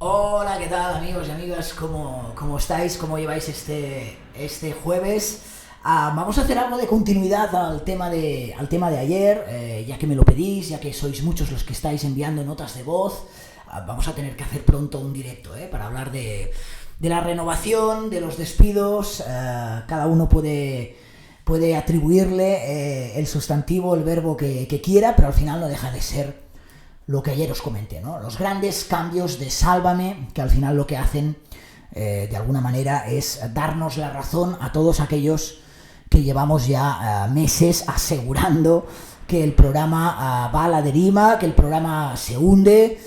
Hola, ¿qué tal amigos y amigas? ¿Cómo estáis? ¿Cómo lleváis este jueves? Vamos a hacer algo de continuidad al tema de ayer, ya que me lo pedís, ya que sois muchos los que estáis enviando notas de voz. Vamos a tener que hacer pronto un directo para hablar de la renovación, de los despidos. Cada uno puede atribuirle el sustantivo, el verbo que quiera, pero al final no deja de ser lo que ayer os comenté, ¿no? Los grandes cambios de Sálvame, que al final lo que hacen, de alguna manera, es darnos la razón a todos aquellos que llevamos ya meses asegurando que el programa va a la deriva, que el programa se hunde,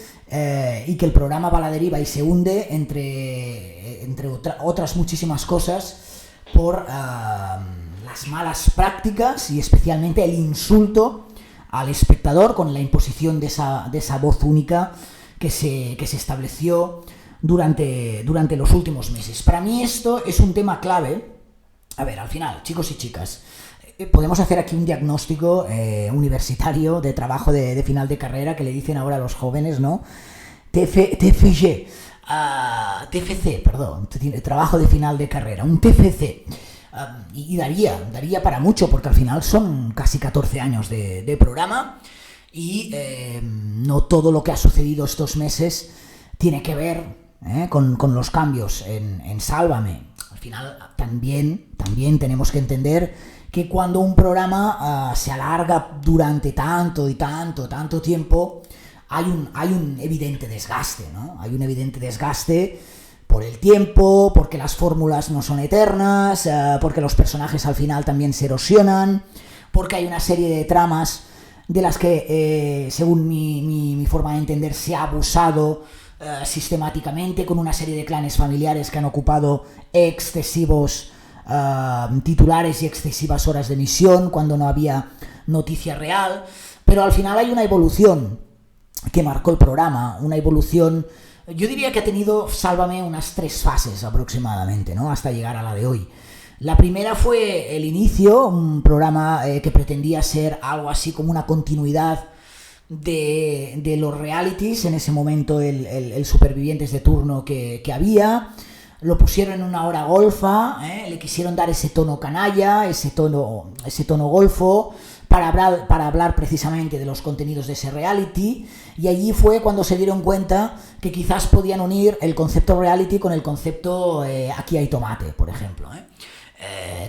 y que el programa va a la deriva y se hunde, entre otras muchísimas cosas, por las malas prácticas y especialmente el insulto al espectador con la imposición de esa voz única que se estableció durante los últimos meses. Para mí esto es un tema clave. A ver, al final, chicos y chicas, podemos hacer aquí un diagnóstico universitario de trabajo de final de carrera, que le dicen ahora a los jóvenes, ¿no? TFG, TFC, perdón, trabajo de final de carrera, un TFC. Y daría para mucho, porque al final son casi 14 años de programa y no todo lo que ha sucedido estos meses tiene que ver con los cambios en Sálvame. Al final también tenemos que entender que cuando un programa se alarga durante tanto tiempo, hay un evidente desgaste, ¿no? Hay un evidente desgaste por el tiempo, porque las fórmulas no son eternas, porque los personajes al final también se erosionan, porque hay una serie de tramas de las que, según mi forma de entender, se ha abusado sistemáticamente, con una serie de clanes familiares que han ocupado excesivos titulares y excesivas horas de emisión cuando no había noticia real. Pero al final hay una evolución que marcó el programa, una evolución. Yo diría que ha tenido Sálvame unas 3 fases aproximadamente, ¿no? Hasta llegar a la de hoy. La primera fue el inicio, un programa que pretendía ser algo así como una continuidad de los realities, en ese momento el Supervivientes de turno que había. Lo pusieron en una hora golfa, le quisieron dar ese tono canalla, ese tono golfo, para hablar precisamente de los contenidos de ese reality, y allí fue cuando se dieron cuenta que quizás podían unir el concepto reality con el concepto Aquí hay tomate, por ejemplo.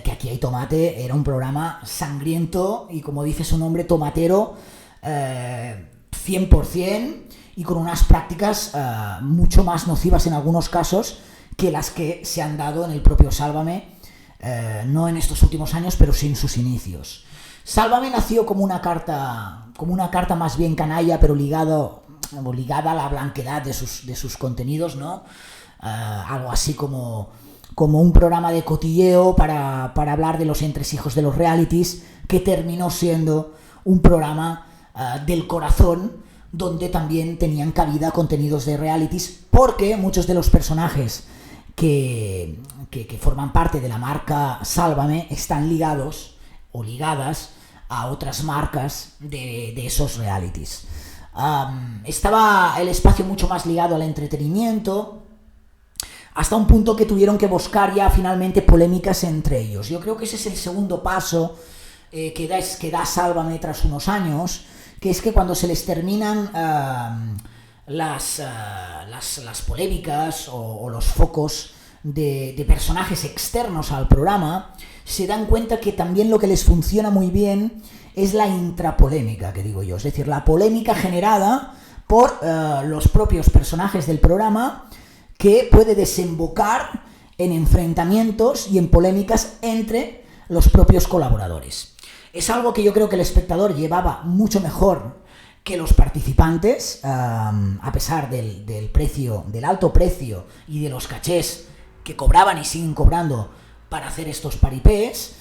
Que Aquí hay tomate era un programa sangriento y, como dice su nombre, tomatero, 100%, y con unas prácticas mucho más nocivas en algunos casos que las que se han dado en el propio Sálvame, no en estos últimos años, pero sí en sus inicios. Sálvame nació como una carta más bien canalla, pero ligada a la blanquedad de sus contenidos, ¿no? Algo así como un programa de cotilleo para hablar de los entresijos de los realities, que terminó siendo un programa del corazón, donde también tenían cabida contenidos de realities, porque muchos de los personajes que forman parte de la marca Sálvame están ligados o ligadas a otras marcas de esos realities. Estaba el espacio mucho más ligado al entretenimiento, hasta un punto que tuvieron que buscar ya finalmente polémicas entre ellos. Yo creo que ese es el segundo paso que da Sálvame tras unos años, que es que cuando se les terminan las polémicas o los focos de personajes externos al programa, se dan cuenta que también lo que les funciona muy bien es la intrapolémica, que digo yo, es decir, la polémica generada por los propios personajes del programa, que puede desembocar en enfrentamientos y en polémicas entre los propios colaboradores. Es algo que yo creo que el espectador llevaba mucho mejor que los participantes, a pesar del alto precio y de los cachés que cobraban y siguen cobrando para hacer estos paripés,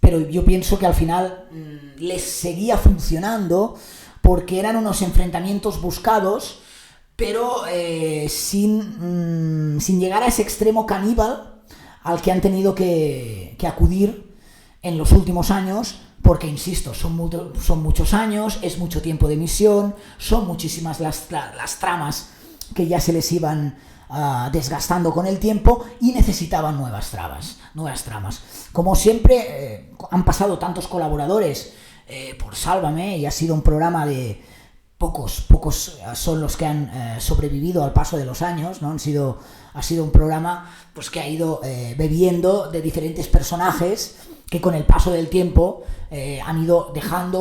pero yo pienso que al final les seguía funcionando, porque eran unos enfrentamientos buscados, pero sin llegar a ese extremo caníbal al que han tenido que acudir en los últimos años porque, insisto, son muchos años, es mucho tiempo de emisión, son muchísimas las tramas que ya se les iban desgastando con el tiempo y necesitaban nuevas tramas. Como siempre, han pasado tantos colaboradores por Sálvame y ha sido un programa de pocos son los que han sobrevivido al paso de los años, ¿no? Ha sido un programa pues que ha ido bebiendo de diferentes personajes que con el paso del tiempo han ido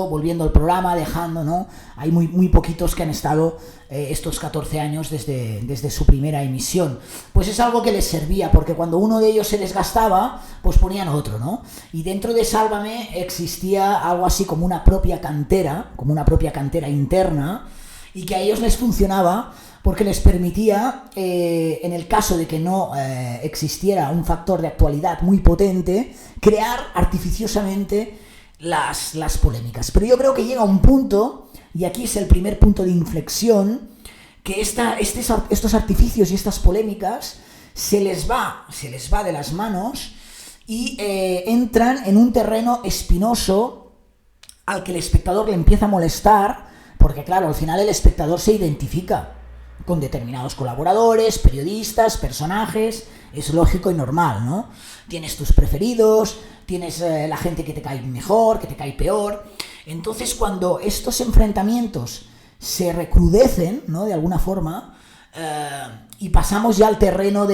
volviendo al programa, ¿no? Hay muy poquitos que han estado estos 14 años desde su primera emisión. Pues es algo que les servía, porque cuando uno de ellos se desgastaba, pues ponían otro, ¿no? Y dentro de Sálvame existía algo así como una propia cantera interna, y que a ellos les funcionaba porque les permitía, en el caso de que no existiera un factor de actualidad muy potente, crear artificiosamente las polémicas. Pero yo creo que llega un punto, y aquí es el primer punto de inflexión, que estos artificios y estas polémicas se les va de las manos y entran en un terreno espinoso al que el espectador le empieza a molestar, porque claro, al final el espectador se identifica con determinados colaboradores, periodistas, personajes, es lógico y normal, ¿no? Tienes tus preferidos, tienes la gente que te cae mejor, que te cae peor. Entonces, cuando estos enfrentamientos se recrudecen, ¿no?, de alguna forma, y pasamos ya al terreno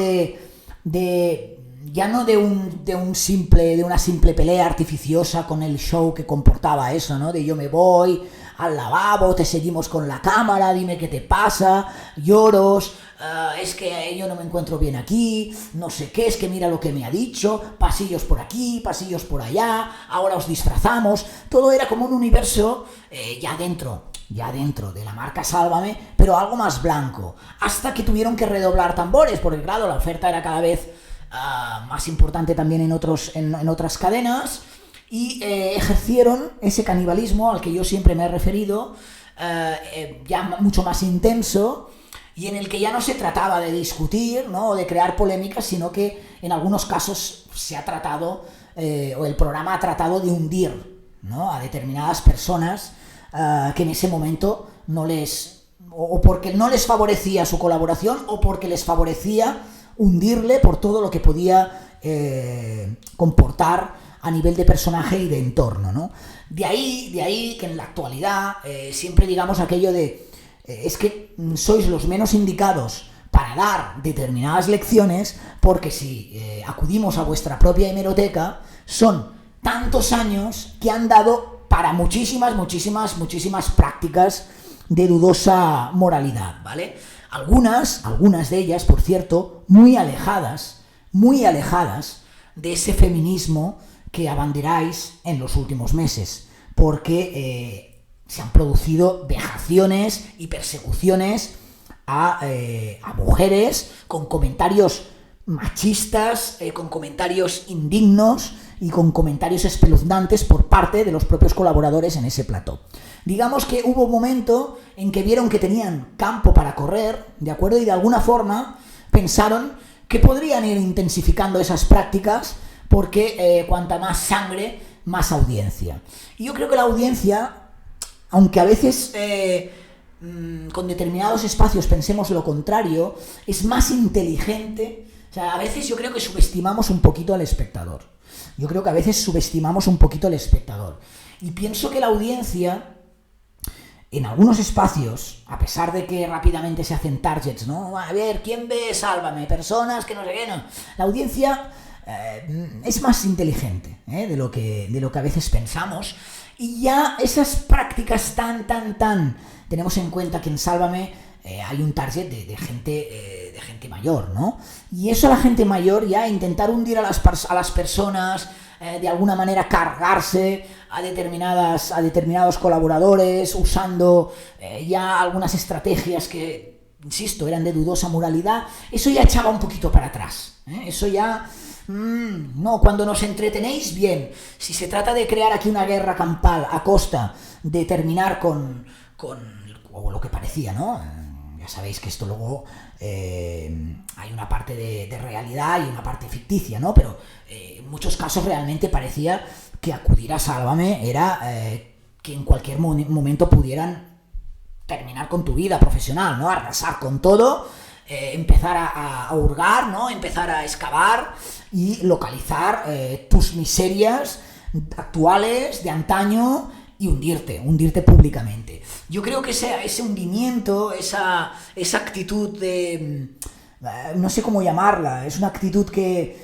ya no de una simple pelea artificiosa con el show que comportaba eso, ¿no? De yo me voy al lavabo, te seguimos con la cámara, dime qué te pasa, lloros, es que yo no me encuentro bien aquí, no sé qué, es que mira lo que me ha dicho, pasillos por aquí, pasillos por allá, ahora os disfrazamos. Todo era como un universo ya dentro de la marca Sálvame, pero algo más blanco, hasta que tuvieron que redoblar tambores, porque claro, la oferta era cada vez más importante también en otras cadenas, y ejercieron ese canibalismo al que yo siempre me he referido, ya mucho más intenso, y en el que ya no se trataba de discutir, ¿no?, o de crear polémicas, sino que en algunos casos se ha tratado, o el programa ha tratado de hundir, ¿no?, a determinadas personas que en ese momento o porque no les favorecía su colaboración, o porque les favorecía hundirle por todo lo que podía comportar a nivel de personaje y de entorno, ¿no? De ahí que en la actualidad siempre digamos aquello de es que sois los menos indicados para dar determinadas lecciones, porque si acudimos a vuestra propia hemeroteca, son tantos años que han dado para muchísimas prácticas de dudosa moralidad, ¿vale? Algunas de ellas, por cierto, muy alejadas de ese feminismo que abanderáis en los últimos meses, porque se han producido vejaciones y persecuciones a mujeres con comentarios machistas, con comentarios indignos y con comentarios espeluznantes por parte de los propios colaboradores en ese plató. Digamos que hubo un momento en que vieron que tenían campo para correr, ¿de acuerdo? Y de alguna forma pensaron que podrían ir intensificando esas prácticas, porque cuanta más sangre, más audiencia. Y yo creo que la audiencia, aunque a veces con determinados espacios pensemos lo contrario, es más inteligente. O sea, a veces yo creo que subestimamos un poquito al espectador. Y pienso que la audiencia, en algunos espacios, a pesar de que rápidamente se hacen targets, ¿no? A ver, ¿quién ve Sálvame? Personas que no sé qué, no. La audiencia es más inteligente de lo que a veces pensamos, y ya esas prácticas tan tenemos en cuenta que en Sálvame hay un target de gente mayor, ¿no? Y eso, a la gente mayor, ya intentar hundir a las personas, de alguna manera cargarse a determinados colaboradores, usando ya algunas estrategias que, insisto, eran de dudosa moralidad, eso ya echaba un poquito para atrás, eso ya... no, cuando nos entretenéis, bien. Si se trata de crear aquí una guerra campal a costa de terminar con o lo que parecía, ¿no? ya sabéis que esto luego hay una parte de realidad y una parte ficticia, ¿no? Pero en muchos casos realmente parecía que acudir a Sálvame era que en cualquier momento pudieran terminar con tu vida profesional, ¿no? Arrasar con todo, empezar a hurgar, ¿no? Empezar a excavar y localizar tus miserias actuales, de antaño, y hundirte públicamente. Yo creo que ese hundimiento, esa actitud de... no sé cómo llamarla, es una actitud que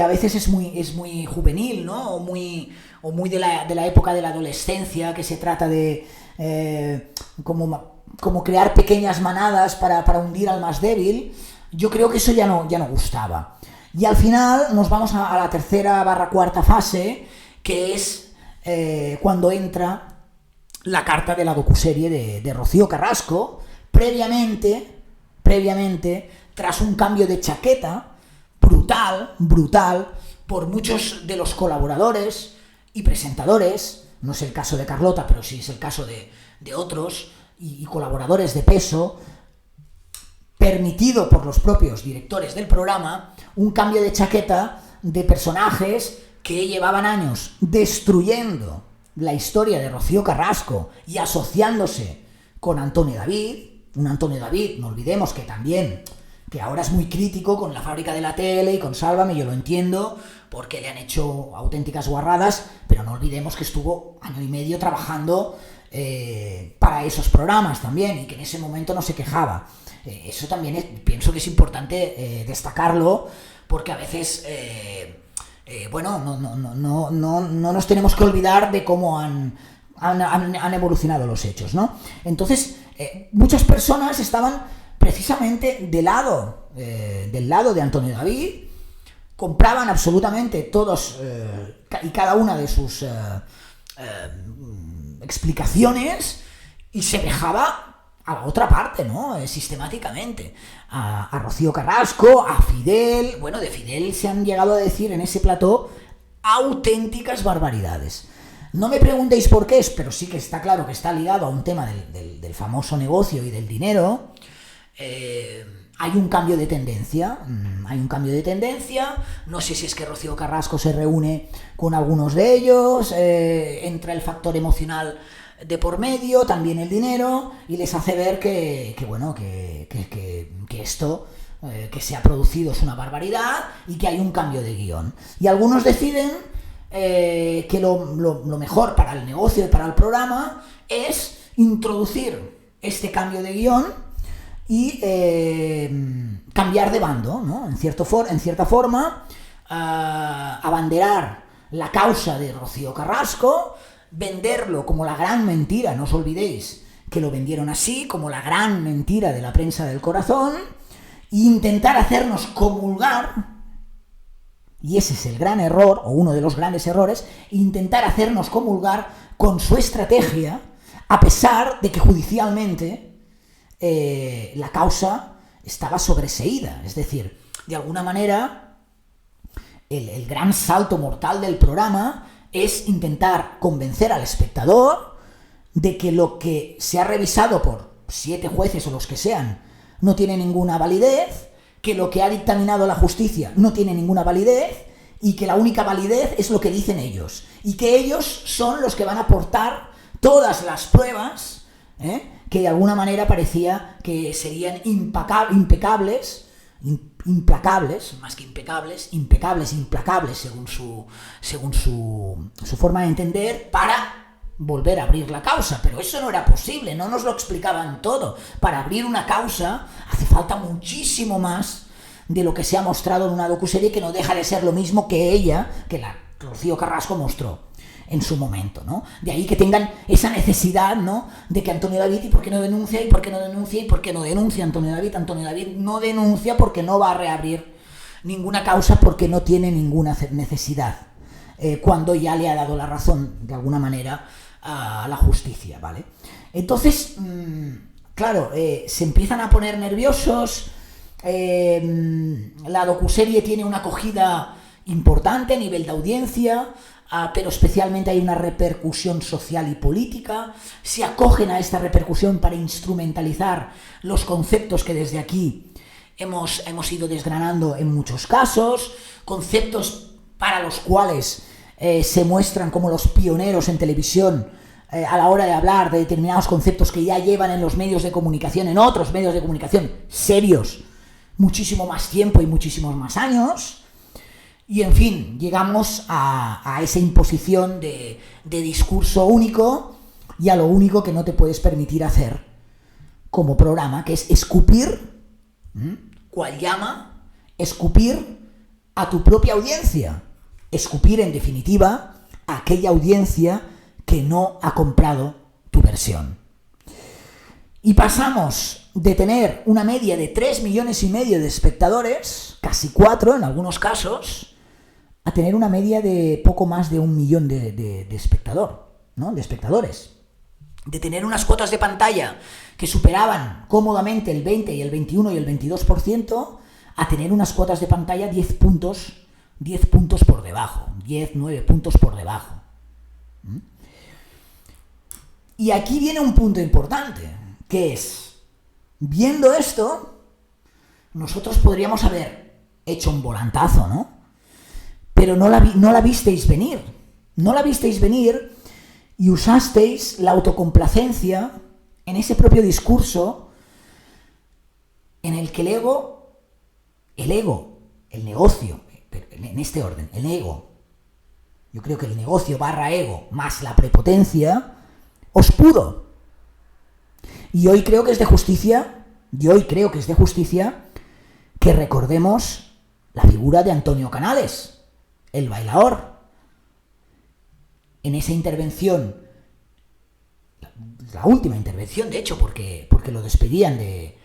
a veces es muy juvenil, ¿no? O muy de la época de la adolescencia, que se trata de como crear pequeñas manadas para hundir al más débil. Yo creo que eso ya no gustaba. Y al final nos vamos a la tercera/cuarta fase, que es cuando entra la carta de la docuserie de Rocío Carrasco, previamente, tras un cambio de chaqueta brutal, por muchos de los colaboradores y presentadores. No es el caso de Carlota, pero sí es el caso de otros y colaboradores de peso, permitido por los propios directores del programa, un cambio de chaqueta de personajes que llevaban años destruyendo la historia de Rocío Carrasco y asociándose con Antonio David. Un Antonio David, no olvidemos que ahora es muy crítico con La Fábrica de la Tele y con Sálvame, yo lo entiendo, porque le han hecho auténticas guarradas, pero no olvidemos que estuvo 1 año y medio trabajando para esos programas también, y que en ese momento no se quejaba. Eso también pienso que es importante destacarlo, porque a veces... no nos tenemos que olvidar de cómo han evolucionado los hechos, ¿no? Entonces, muchas personas estaban precisamente del lado de Antonio David, compraban absolutamente todos y cada una de sus explicaciones, y se dejaba a la otra parte, ¿no? Sistemáticamente. A Rocío Carrasco, a Fidel. Bueno, de Fidel se han llegado a decir en ese plató auténticas barbaridades. No me preguntéis por qué, pero sí que está claro que está ligado a un tema del famoso negocio y del dinero. Hay un cambio de tendencia. No sé si es que Rocío Carrasco se reúne con algunos de ellos, entra el factor emocional de por medio, también el dinero, y les hace ver que esto que se ha producido es una barbaridad y que hay un cambio de guión. Y algunos deciden que lo mejor para el negocio y para el programa es introducir este cambio de guión y cambiar de bando, ¿no? En cierta forma, abanderar la causa de Rocío Carrasco, venderlo como la gran mentira, no os olvidéis que lo vendieron así, como la gran mentira de la prensa del corazón, e intentar hacernos comulgar, y ese es el gran error, o uno de los grandes errores, intentar hacernos comulgar con su estrategia, a pesar de que judicialmente la causa estaba sobreseída. Es decir, de alguna manera, el gran salto mortal del programa es intentar convencer al espectador de que lo que se ha revisado por 7 jueces o los que sean no tiene ninguna validez, que lo que ha dictaminado la justicia no tiene ninguna validez, y que la única validez es lo que dicen ellos, y que ellos son los que van a aportar todas las pruebas, que de alguna manera parecía que serían implacables, según su forma de entender, para volver a abrir la causa. Pero eso no era posible, no nos lo explicaban todo. Para abrir una causa hace falta muchísimo más de lo que se ha mostrado en una docuserie, que no deja de ser lo mismo que la Rocío Carrasco mostró en su momento, ¿no? De ahí que tengan esa necesidad, ¿no?, de que Antonio David, ¿y por qué no denuncia? ¿Y por qué no denuncia? ¿Y por qué no denuncia Antonio David? Antonio David no denuncia porque no va a reabrir ninguna causa, porque no tiene ninguna necesidad, cuando ya le ha dado la razón, de alguna manera, a la justicia, ¿vale? Entonces, claro, se empiezan a poner nerviosos. La docuserie tiene una acogida importante a nivel de audiencia. pero especialmente hay una repercusión social y política. Se acogen a esta repercusión para instrumentalizar los conceptos que desde aquí hemos ido desgranando en muchos casos, conceptos para los cuales se muestran como los pioneros en televisión a la hora de hablar de determinados conceptos que ya llevan en los medios de comunicación, en otros medios de comunicación serios, muchísimo más tiempo y muchísimos más años. Y en fin, llegamos a esa imposición de discurso único y a lo único que no te puedes permitir hacer como programa, que es escupir, ¿cuál llama? Escupir a tu propia audiencia. Escupir, en definitiva, a aquella audiencia que no ha comprado tu versión. Y pasamos de tener una media de 3,5 millones de espectadores, casi 4 en algunos casos, a tener una media de poco más de 1 millón de espectadores. De tener unas cuotas de pantalla que superaban cómodamente el 20 y el 21 y el 22%, a tener unas cuotas de pantalla 10 puntos por debajo, 9 puntos por debajo. Y aquí viene un punto importante, que es, viendo esto, nosotros podríamos haber hecho un volantazo, ¿no? Pero no la visteis venir. No la visteis venir y usasteis la autocomplacencia en ese propio discurso en el que el negocio, en este orden, el ego, yo creo que el negocio / ego más la prepotencia, os pudo. Y hoy creo que es de justicia, que recordemos la figura de Antonio Canales, el bailador. En esa intervención, la última intervención, de hecho, porque lo despedían de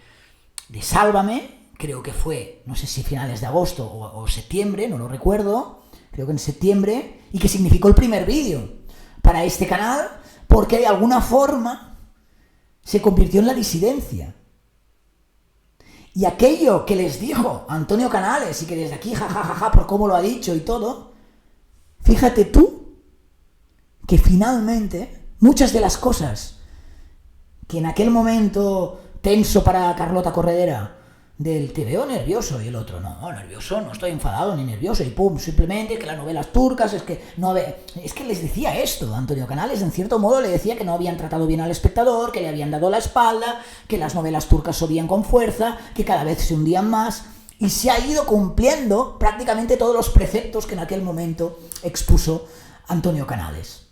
Sálvame, creo que fue, no sé si finales de agosto o septiembre, no lo recuerdo, creo que en septiembre, y que significó el primer vídeo para este canal, porque de alguna forma se convirtió en la disidencia. Y aquello que les dijo Antonio Canales, y que desde aquí, jajajaja, por cómo lo ha dicho y todo, fíjate tú que finalmente muchas de las cosas que en aquel momento tenso para Carlota Corredera, del te veo nervioso, y el otro, no, nervioso, no estoy enfadado ni nervioso, y pum, simplemente que las novelas turcas, es que les decía esto, Antonio Canales en cierto modo le decía que no habían tratado bien al espectador, que le habían dado la espalda, que las novelas turcas subían con fuerza, que cada vez se hundían más, y se ha ido cumpliendo prácticamente todos los preceptos que en aquel momento expuso Antonio Canales.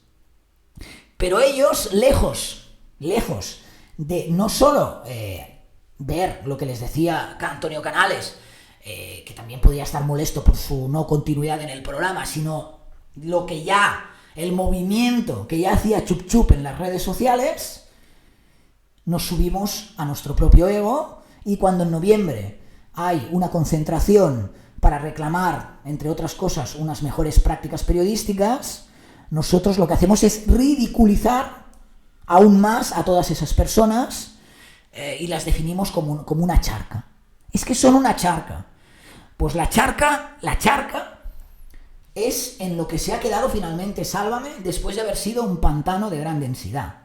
Pero ellos, lejos de no solo ver lo que les decía Antonio Canales, que también podía estar molesto por su no continuidad en el programa, sino el movimiento que ya hacía Chup Chup en las redes sociales, nos subimos a nuestro propio ego, y cuando en noviembre hay una concentración para reclamar, entre otras cosas, unas mejores prácticas periodísticas, nosotros lo que hacemos es ridiculizar aún más a todas esas personas, y las definimos como una charca. Es que son una charca. Pues la charca es en lo que se ha quedado finalmente Sálvame después de haber sido un pantano de gran densidad.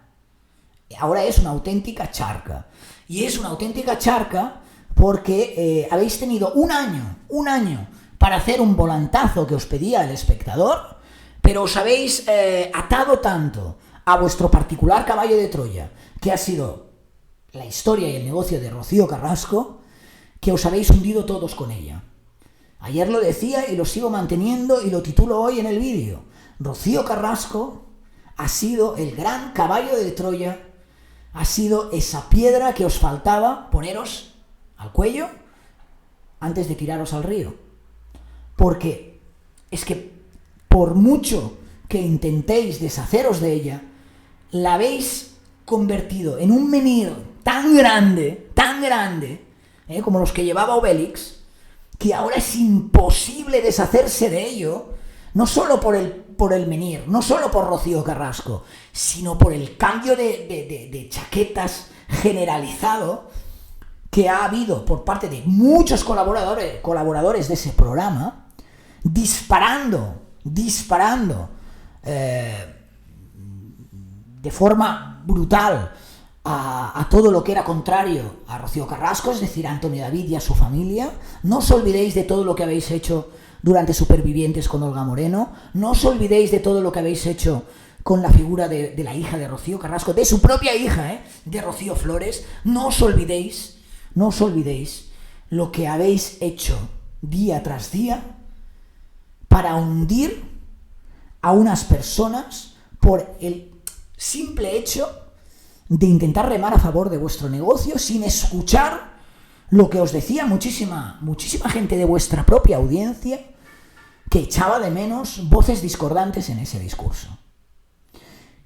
Ahora es una auténtica charca. Y es una auténtica charca porque habéis tenido un año para hacer un volantazo que os pedía el espectador, pero os habéis atado tanto a vuestro particular caballo de Troya, que ha sido la historia y el negocio de Rocío Carrasco, que os habéis hundido todos con ella. Ayer lo decía y lo sigo manteniendo y lo titulo hoy en el vídeo. Rocío Carrasco ha sido el gran caballo de Troya, ha sido esa piedra que os faltaba poneros al cuello antes de tiraros al río. Porque es que por mucho que intentéis deshaceros de ella, la habéis convertido en un menhir tan grande, como los que llevaba Obélix, que ahora es imposible deshacerse de ello, no solo por el menhir, no solo por Rocío Carrasco, sino por el cambio de chaquetas generalizado que ha habido por parte de muchos colaboradores de ese programa, disparando de forma brutal a todo lo que era contrario a Rocío Carrasco, es decir, a Antonio David y a su familia. No os olvidéis de todo lo que habéis hecho durante Supervivientes con Olga Moreno. No os olvidéis de todo lo que habéis hecho con la figura de la hija de Rocío Carrasco, de su propia hija, de Rocío Flores. No os olvidéis lo que habéis hecho día tras día para hundir a unas personas por el simple hecho de intentar remar a favor de vuestro negocio sin escuchar lo que os decía muchísima gente de vuestra propia audiencia, que echaba de menos voces discordantes en ese discurso.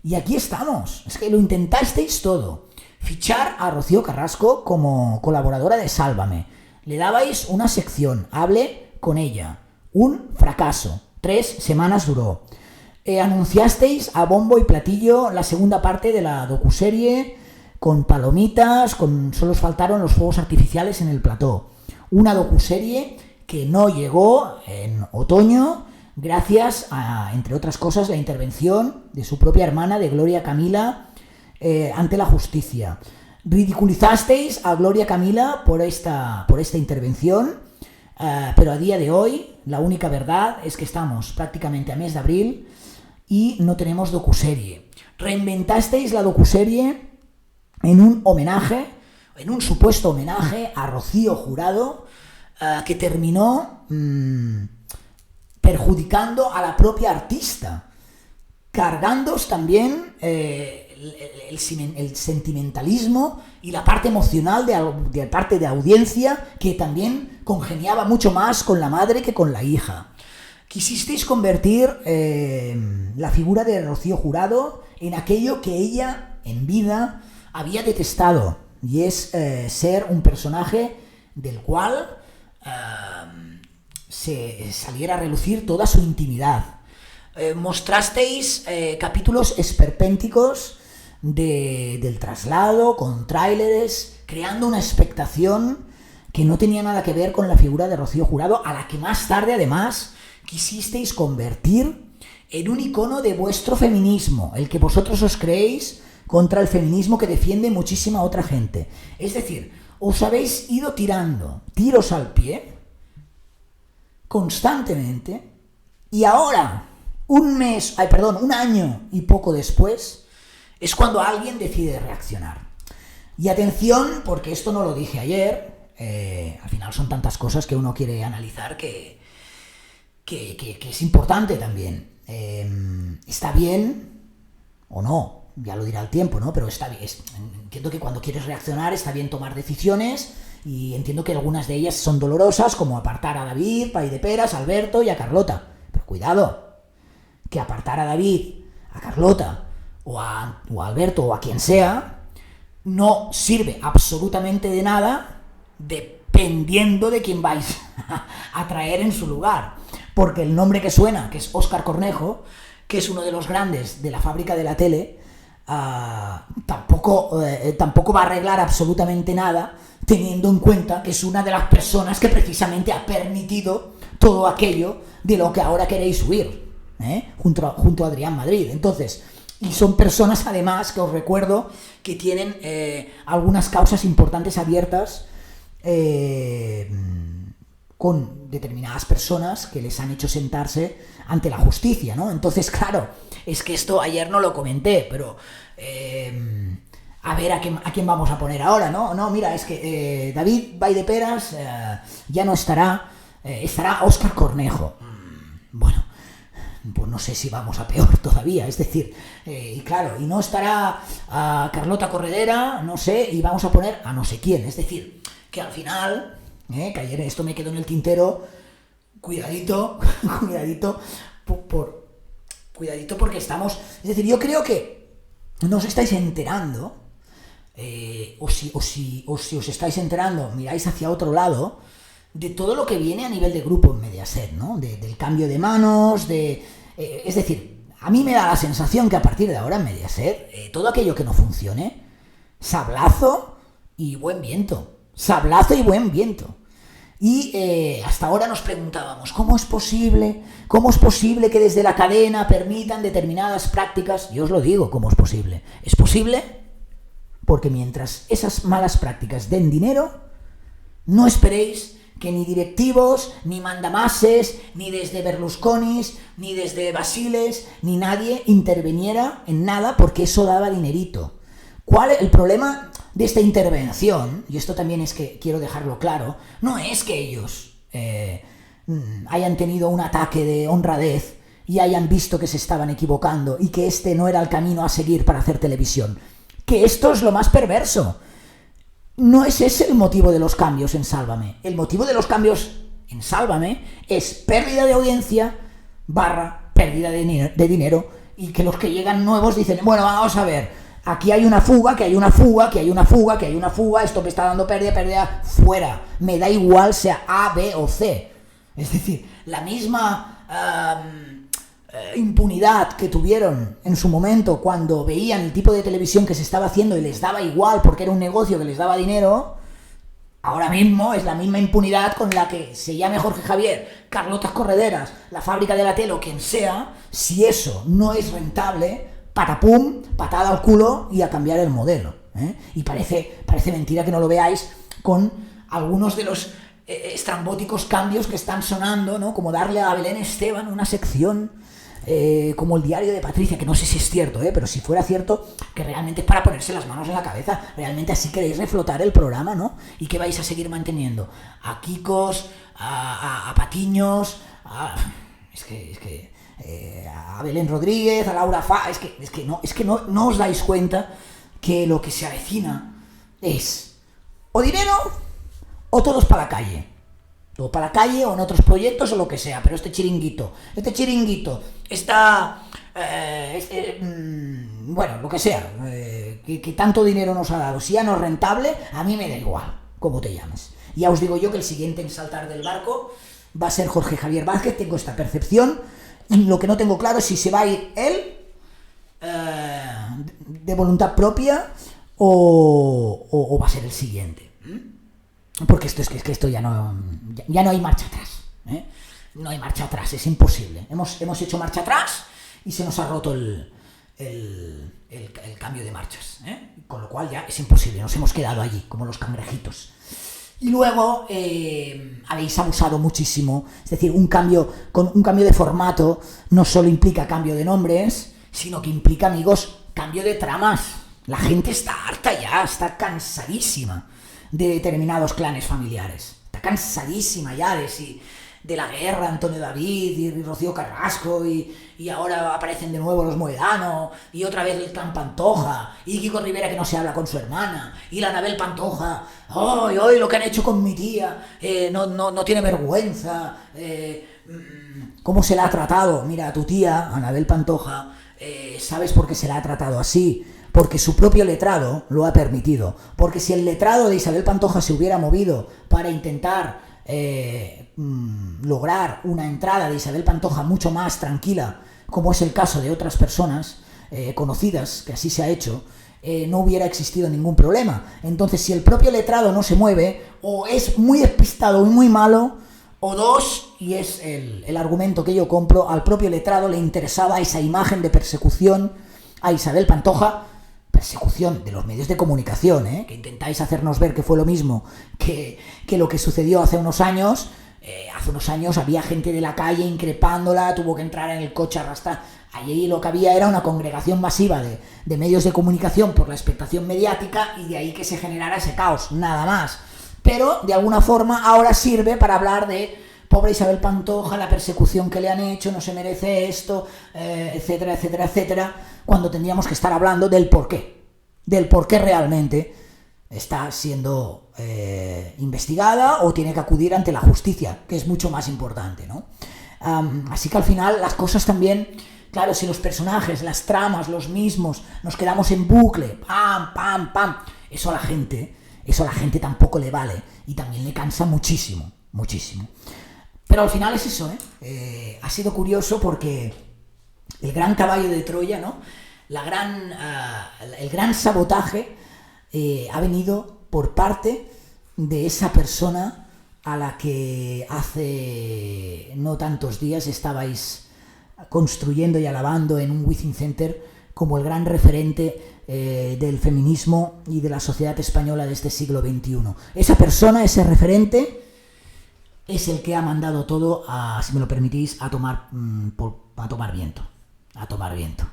Y aquí estamos, es que lo intentasteis todo. Fichar a Rocío Carrasco como colaboradora de Sálvame. Le dabais una sección, hable con ella. Un fracaso. 3 semanas duró. Anunciasteis a bombo y platillo la segunda parte de la docuserie con palomitas, solo os faltaron los fuegos artificiales en el plató. Una docuserie que no llegó en otoño gracias a, entre otras cosas, la intervención de su propia hermana, de Gloria Camila, ante la justicia. Ridiculizasteis a Gloria Camila por esta intervención, pero a día de hoy la única verdad es que estamos prácticamente a mes de abril y no tenemos docuserie. Reinventasteis la docuserie en un supuesto homenaje a Rocío Jurado, que terminó perjudicando a la propia artista, cargándoos también el sentimentalismo y la parte emocional de parte de audiencia, que también congeniaba mucho más con la madre que con la hija. Quisisteis convertir la figura de Rocío Jurado en aquello que ella en vida había detestado, y es ser un personaje del cual se saliera a relucir toda su intimidad. Mostrasteis capítulos esperpénticos del traslado, con tráileres, creando una expectación que no tenía nada que ver con la figura de Rocío Jurado, a la que más tarde, además, quisisteis convertir en un icono de vuestro feminismo, el que vosotros os creéis contra el feminismo que defiende muchísima otra gente. Es decir, os habéis ido tirando tiros al pie constantemente, y ahora, un año y poco después, es cuando alguien decide reaccionar. Y atención, porque esto no lo dije ayer, al final son tantas cosas que uno quiere analizar que es importante también. Está bien, o no, ya lo dirá el tiempo, ¿no? Pero está bien. Entiendo que cuando quieres reaccionar está bien tomar decisiones, y entiendo que algunas de ellas son dolorosas, como apartar a David, Pay de Peras, a Alberto y a Carlota. Pero cuidado, que apartar a David, a Carlota o a Alberto o a quien sea no sirve absolutamente de nada dependiendo de quién vais a traer en su lugar. Porque el nombre que suena, que es Óscar Cornejo, que es uno de los grandes de la fábrica de la tele, tampoco va a arreglar absolutamente nada, teniendo en cuenta que es una de las personas que precisamente ha permitido todo aquello de lo que ahora queréis huir, junto a Adrián Madrid. Entonces, y son personas además que os recuerdo que tienen algunas causas importantes abiertas con determinadas personas que les han hecho sentarse ante la justicia, ¿no? Entonces, claro, es que esto ayer no lo comenté, pero a ver a quién vamos a poner ahora, ¿no? No, mira, es que David Valldeperas ya no estará, estará Óscar Cornejo. Bueno, pues no sé si vamos a peor todavía, es decir, y claro, y no estará Carlota Corredera, no sé, y vamos a poner a no sé quién, es decir, que al final, que ayer esto me quedó en el tintero, cuidadito, cuidadito porque estamos, es decir, yo creo que no os estáis enterando, o si os estáis enterando, miráis hacia otro lado, de todo lo que viene a nivel de grupo en Mediaset, ¿no? Del cambio de manos, es decir, a mí me da la sensación que a partir de ahora en Mediaset, todo aquello que no funcione, sablazo y buen viento. Sablazo y buen viento. Y hasta ahora nos preguntábamos, ¿cómo es posible que desde la cadena permitan determinadas prácticas? Yo os lo digo, ¿cómo es posible? Es posible porque mientras esas malas prácticas den dinero, no esperéis que ni directivos, ni mandamases, ni desde Berlusconis, ni desde Basiles, ni nadie interviniera en nada porque eso daba dinerito. ¿Cuál es el problema de esta intervención? Y esto también es que quiero dejarlo claro, no es que ellos hayan tenido un ataque de honradez y hayan visto que se estaban equivocando y que este no era el camino a seguir para hacer televisión. Que esto es lo más perverso. No es ese el motivo de los cambios en Sálvame. El motivo de los cambios en Sálvame es pérdida de audiencia / pérdida de dinero, y que los que llegan nuevos dicen, bueno, vamos a ver, aquí hay una fuga, que hay una fuga, que hay una fuga, que hay una fuga, esto me está dando pérdida, fuera. Me da igual sea A, B o C. Es decir, la misma impunidad que tuvieron en su momento cuando veían el tipo de televisión que se estaba haciendo y les daba igual porque era un negocio que les daba dinero, ahora mismo es la misma impunidad con la que se llame Jorge Javier, Carlotas Correderas, la Fábrica de la Tele o quien sea. Si eso no es rentable, patapum, patada al culo y a cambiar el modelo, ¿eh? Y parece mentira que no lo veáis con algunos de los estrambóticos cambios que están sonando, ¿no? Como darle a Belén Esteban una sección como el diario de Patricia, que no sé si es cierto, pero si fuera cierto, que realmente es para ponerse las manos en la cabeza. Realmente así queréis reflotar el programa, ¿no? Y que vais a seguir manteniendo a Kikos, a Patiños, a Belén Rodríguez, a Laura Fa. Es que no os dais cuenta que lo que se avecina es o dinero o todos para la calle. O para la calle o en otros proyectos o lo que sea, pero este chiringuito está, bueno, lo que sea, que tanto dinero nos ha dado, si ya no es rentable, a mí me da igual cómo te llames. Ya os digo yo que el siguiente en saltar del barco va a ser Jorge Javier Vázquez, tengo esta percepción, y lo que no tengo claro es si se va a ir él de voluntad propia o va a ser el siguiente. Porque esto ya no hay marcha atrás, ¿eh? No hay marcha atrás, es imposible. Hemos hecho marcha atrás y se nos ha roto el cambio de marchas, ¿eh? Con lo cual ya es imposible, nos hemos quedado allí, como los cangrejitos. Y luego habéis abusado muchísimo, es decir, un cambio de formato no solo implica cambio de nombres, sino que implica, amigos, cambio de tramas. La gente está harta ya, está cansadísima de determinados clanes familiares. Está cansadísima ya de la guerra, Antonio David y Rocío Carrasco, y ahora aparecen de nuevo los Moedano, y otra vez el clan Pantoja, y Kiko Rivera que no se habla con su hermana, y la Anabel Pantoja, hoy lo que han hecho con mi tía, no tiene vergüenza, ¿cómo se la ha tratado? Mira, a tu tía, Anabel Pantoja, ¿sabes por qué se la ha tratado así? Porque su propio letrado lo ha permitido. Porque si el letrado de Isabel Pantoja se hubiera movido para intentar lograr una entrada de Isabel Pantoja mucho más tranquila, como es el caso de otras personas conocidas, que así se ha hecho, no hubiera existido ningún problema. Entonces, si el propio letrado no se mueve, o es muy despistado y muy malo, o dos, y es el argumento que yo compro, al propio letrado le interesaba esa imagen de persecución a Isabel Pantoja, persecución de los medios de comunicación, que intentáis hacernos ver que fue lo mismo que lo que sucedió hace unos años. Hace unos años había gente de la calle increpándola, tuvo que entrar en el coche arrastrar. Allí lo que había era una congregación masiva de medios de comunicación por la expectación mediática, y de ahí que se generara ese caos, nada más. Pero de alguna forma ahora sirve para hablar de pobre Isabel Pantoja, la persecución que le han hecho, no se merece esto, etcétera, etcétera, etcétera, cuando tendríamos que estar hablando del por qué realmente está siendo investigada o tiene que acudir ante la justicia, que es mucho más importante, ¿no? Así que al final las cosas también, claro, si los personajes, las tramas, los mismos, nos quedamos en bucle, pam, pam, pam, eso a la gente tampoco le vale y también le cansa muchísimo, muchísimo. Pero al final es eso, ha sido curioso porque el gran caballo de Troya, ¿no? El gran sabotaje ha venido por parte de esa persona a la que hace no tantos días estabais construyendo y alabando en un Within Center como el gran referente del feminismo y de la sociedad española de este siglo XXI. Esa persona, ese referente, es el que ha mandado todo, si me lo permitís, a tomar viento. A tomar viento.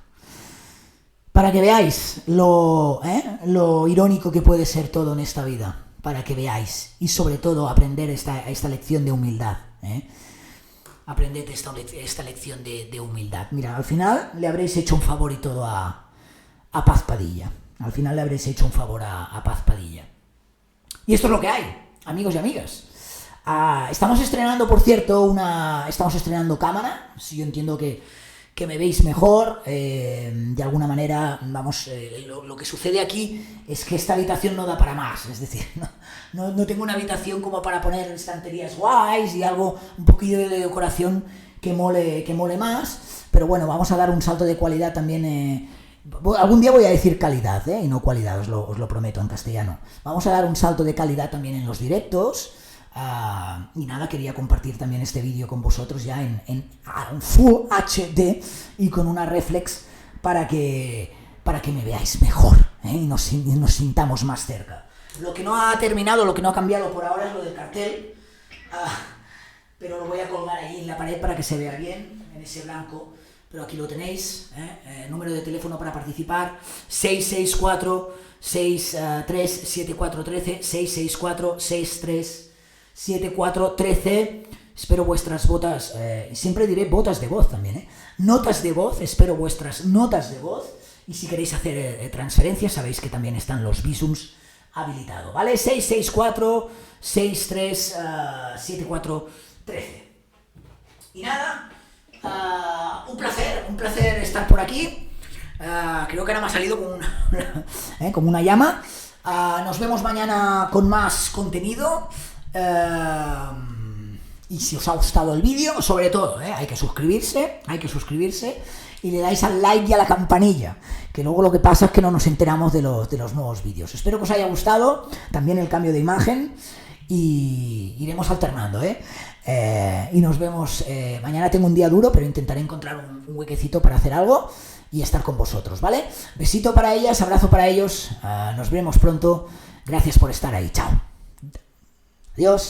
Para que veáis lo irónico que puede ser todo en esta vida. Para que veáis. Y sobre todo aprender esta lección de humildad. Aprended esta lección de humildad. Mira, al final le habréis hecho un favor y todo a Paz Padilla. Al final le habréis hecho un favor a Paz Padilla. Y esto es lo que hay, amigos y amigas. Estamos estrenando, por cierto, estamos estrenando cámara. Si yo entiendo que me veis mejor, de alguna manera, vamos, lo que sucede aquí es que esta habitación no da para más, es decir, no tengo una habitación como para poner estanterías guays y algo, un poquillo de decoración que mole más, pero bueno, vamos a dar un salto de cualidad también. Algún día voy a decir calidad, y no cualidad, os lo prometo en castellano. Vamos a dar un salto de calidad también en los directos. Y nada, quería compartir también este vídeo con vosotros ya en Full HD y con una reflex para que me veáis mejor, y nos sintamos más cerca. Lo que no ha terminado, lo que no ha cambiado por ahora es lo del cartel, pero lo voy a colgar ahí en la pared para que se vea bien, en ese blanco. Pero aquí lo tenéis, número de teléfono para participar, 664-637413, 664-637413. Espero vuestras botas, siempre diré botas de voz también, notas de voz, espero vuestras notas de voz. Y si queréis hacer transferencias, sabéis que también están los visums habilitados, ¿vale? 664-637413. Y nada... un placer estar por aquí. Creo que ahora me ha salido como una llama. Nos vemos mañana con más contenido. Y si os ha gustado el vídeo, sobre todo, hay que suscribirse y le dais al like y a la campanilla, que luego lo que pasa es que no nos enteramos de los nuevos vídeos. Espero que os haya gustado también el cambio de imagen y iremos alternando, y nos vemos. Mañana tengo un día duro, pero intentaré encontrar un huequecito para hacer algo y estar con vosotros, ¿vale? Besito para ellas, abrazo para ellos. Nos vemos pronto. Gracias por estar ahí. Chao. Adiós.